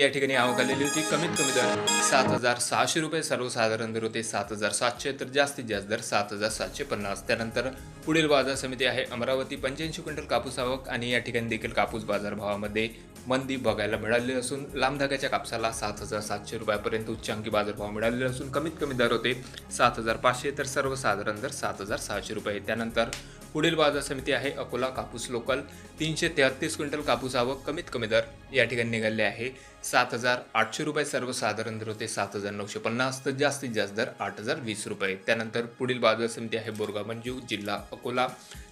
या ठिकाणी आवक आलेली होती. कमीत कमी दर ₹7,600 सर्वसाधारण दर होते 7,700 तर जास्तीत जास्त दर 7,750. त्यानंतर पुढील बाजार समिती आहे अमरावती. 85 क्विंटल कापूस आवक आणि या ठिकाणी देखील कापूस बाजारभावामध्ये मंदी बघायला मिळाली असून लांब धाग्याच्या कापसाला ₹7,700 पर्यंत उच्चांकी बाजारभाव मिळालेले असून कमीत कमी दर होते 7,500 तर सर्वसाधारण दर ₹7,600. त्यानंतर पुढील बाजार समिती आहे अकोला. कापूस लोकल 333 क्विंटल कापूस आवक. कमीत कमी दर या ठिकाणी निघाले आहे ₹7,800. सर्वसाधारण दर होते 7,950 तर जास्तीत जास्त दर ₹8,020. त्यानंतर पुढील बाजार समिती आहे बोरगाव मंजू, जिल्हा अकोला.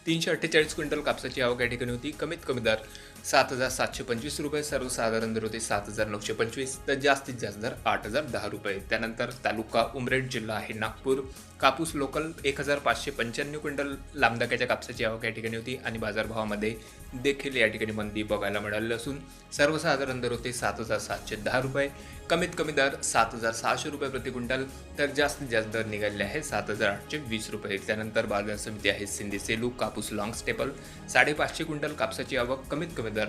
348 क्विंटल कापसाची आवक या ठिकाणी होती. कमीत कमी दर ₹7,725. सर्वसाधारण दर होते 7,925 तर जास्तीत जास्त दर ₹8,010. त्यानंतर तालुका उमरेड, जिल्हा आहे नागपूर. कापूस लोकल 1,595 क्विंटल लांबदाक्याच्या कापसाची आवक या ठिकाणी होती आणि बाजारभावामध्ये देखील या ठिकाणी मंदी बघायला मिळाली असून सर्वसाधारण दर होते ₹7,710. कमीत कमी दर ₹7,600 प्रति क्विंटल तर जास्तीत जास्त दर निघाले आहे ₹7,820. त्यानंतर बाजार समिती आहे सिंधी सेलू. कापूस लॉंग स्टेपल 550 क्विंटल कापसाची आवक. कमीत कमी दर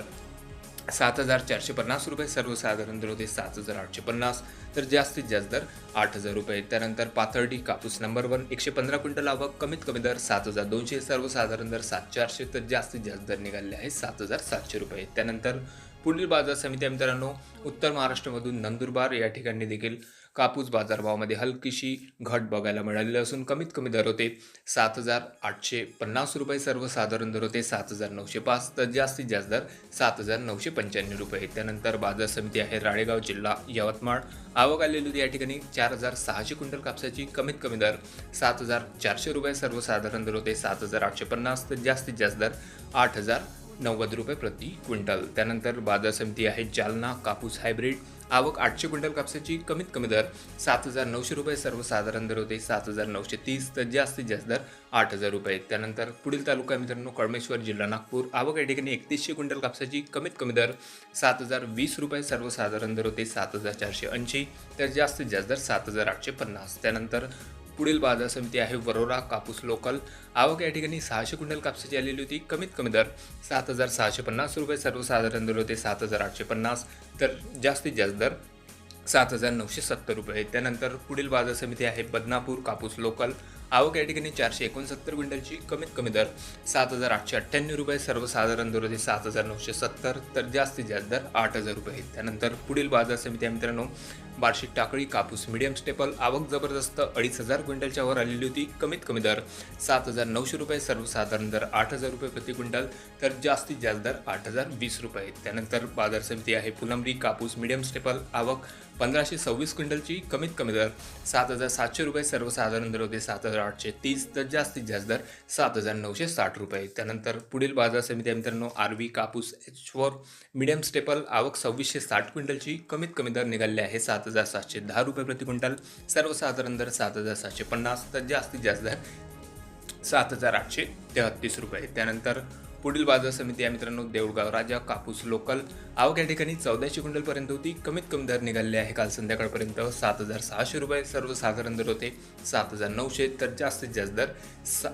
₹7,450. सर्वसाधारण दर होते 7,850 तर जास्तीत जास्त दर ₹8,000. त्यानंतर पाथर्डी कापूस नंबर 1 115 क्विंटल आवक. कमीत कमी दर 7,200. सर्वसाधारण दर 7,400 तर जास्तीत जास्त दर निघाले आहे ₹7,700. त्यानंतर पुढील बाजार समिती मित्रांनो उत्तर महाराष्ट्रामधून नंदुरबार या ठिकाणी देखील कापूस बाजारभावामध्ये हलकीशी घट बघायला मिळालेली असून कमीत कमी दर होते ₹7,850. सर्वसाधारण दर होते 7,905 तर जास्तीत जास्त दर ₹7,995. त्यानंतर बाजार समिती आहे राळेगाव, जिल्हा यवतमाळ. आवक आलेली होती या ठिकाणी 4,600 क्विंटल कापसाची. कमीत कमी दर ₹7,400. सर्वसाधारण दर होते 7,850 तर जास्तीत जास्त दर ₹8,090 प्रति क्विंटल. त्यानंतर बाजार समिती आहे जालना. कापूस हायब्रिड आवक 800 क्विंटल कापसाची. कमीत कमी दर ₹7,900. सर्वसाधारण दर होते 7,930 तर जास्तीत जास्त दर ₹8,000. त्यानंतर पुढील तालुका मित्रांनो कळमेश्वर, जिल्हा नागपूर. आवक या ठिकाणी 3100 क्विंटल कापसाची. कमीत कमी दर ₹7,020. सर्वसाधारण दर होते 7,480 तर जास्तीत जास्त दर ₹7,850. त्यानंतर पुढील बाजार समिती आहे वरोरा. कापूस लोकल. आवक या ठिकाणी 600 क्विंटल कापसाची आलेली होती. कमीत कमी दर ₹7,650. सर्वसाधारण दर होते 7,850 तर जास्तीत जास्त दर ₹7,970. त्यानंतर पुढील बाजार समिती आहे बदनापूर. कापूस लोकल. आवक या ठिकाणी 469 क्विंटलची. कमीत कमी दर ₹7,898. सर्वसाधारण दर होते 7,970 तर जास्तीत जास्त दर ₹8,000. त्यानंतर पुढील बाजार समिती आहे मित्रांनो बार्शी टाकळी. कापूस मीडियम स्टेपल. आवक जबरदस्त 2,500 क्विंटलच्या वर आलेली होती. कमीत कमी दर ₹7,900. सर्वसाधारण दर ₹8,000 प्रति क्विंटल तर जास्तीत जास्त दर ₹8,020. त्यानंतर बाजार समिती आहे फुलंब्री. कापूस मीडियम स्टेपल. आवक 1,526 क्विंटलची. कमीत कमी दर ₹7,700. सर्वसाधारण दर होते 7,830 तर जास्तीत जास्त दर ₹7,960. त्यानंतर पुढील बाजार समिती आहे मित्रांनो आरवी. कापूस H4 मीडियम स्टेपल. आवक 2,660 क्विंटलची. कमीत कमी दर निघाले आहे ₹7,710 प्रति क्विंटल. सर्वसाधारण दर ₹7,750 तर जास्तीत जास्त दर ₹7,833. त्यानंतर पुढील बाजार समिती आहे मित्रांनो देऊळगाव राजा. कापूस लोकल. आवक या ठिकाणी 1,400 क्विंटलपर्यंत होती. कमीत कमी दर निघाले आहे काल संध्याकाळपर्यंत ₹7,600. सर्वसाधारण दर होते 7,900 तर जास्तीत जास्त दर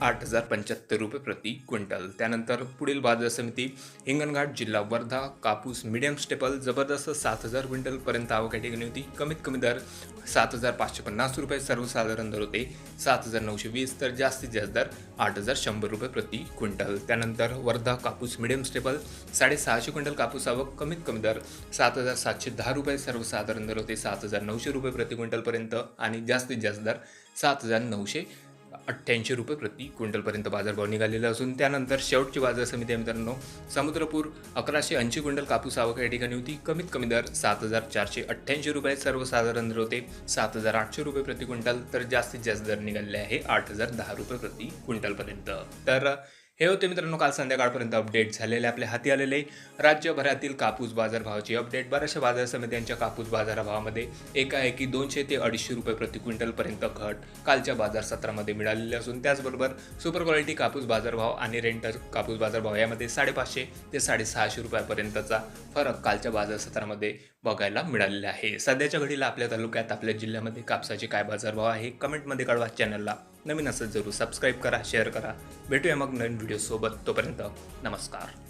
₹8,075 प्रति क्विंटल. त्यानंतर पुढील बाजार समिती हिंगणघाट, जिल्हा वर्धा. कापूस मीडियम स्टेपल. जबरदस्त 7,000 क्विंटलपर्यंत आवक या ठिकाणी होती. कमीत कमी दर ₹7,550. सर्वसाधारण दर होते 7,920 तर जास्तीत जास्त दर ₹8,100 प्रति क्विंटल. त्यानंतर वर्धा. कापूस मीडियम स्टेपल. 650 क्विंटल कापूस आवक. कमीत कमी दर ₹7,710. सर्वसाधारण दर होते ₹7,900 प्रति क्विंटलपर्यंत आणि जास्तीत जास्त दर ₹7,988 प्रति क्विंटलपर्यंत बाजारभाव निघालेला असून त्यानंतर शेवटची बाजार समिती आहे मित्रांनो समुद्रपूर. 1,180 क्विंटल कापूस आवक या ठिकाणी होती. कमीत कमी दर ₹7,488. सर्वसाधारण दर होते ₹7,800 प्रति क्विंटल तर जास्तीत जास्त दर निघाले आहे ₹8,010 प्रति क्विंटलपर्यंत. तर हे होते मित्रांनो काल संध्याकाळपर्यंत अपडेट झालेले आपल्या हाती आलेले राज्यभरातील कापूस बाजारभावाची अपडेट. बऱ्याचशा बाजार समित्यांच्या कापूस बाजारभावामध्ये एकाएकी 200 ते ₹250 प्रति क्विंटलपर्यंत घट कालच्या बाजार सत्रामध्ये मिळालेली असून त्याचबरोबर सुपर क्वालिटी कापूस बाजारभाव आणि रेंटर कापूस बाजारभाव यामध्ये 550 ते ₹650पर्यंतचा फरक कालच्या बाजार सत्रामध्ये बघायला मिळालेला आहे. सध्याच्या घडीला आपल्या तालुक्यात आपल्या जिल्ह्यामध्ये कापसाचे काय बाजारभाव आहे कमेंटमध्ये कळवा. चॅनलला नवीन असेल जरूर सबस्क्राईब करा, शेअर करा. भेटूया मग नवीन व्हिडिओ सोबत. तोपर्यंत नमस्कार.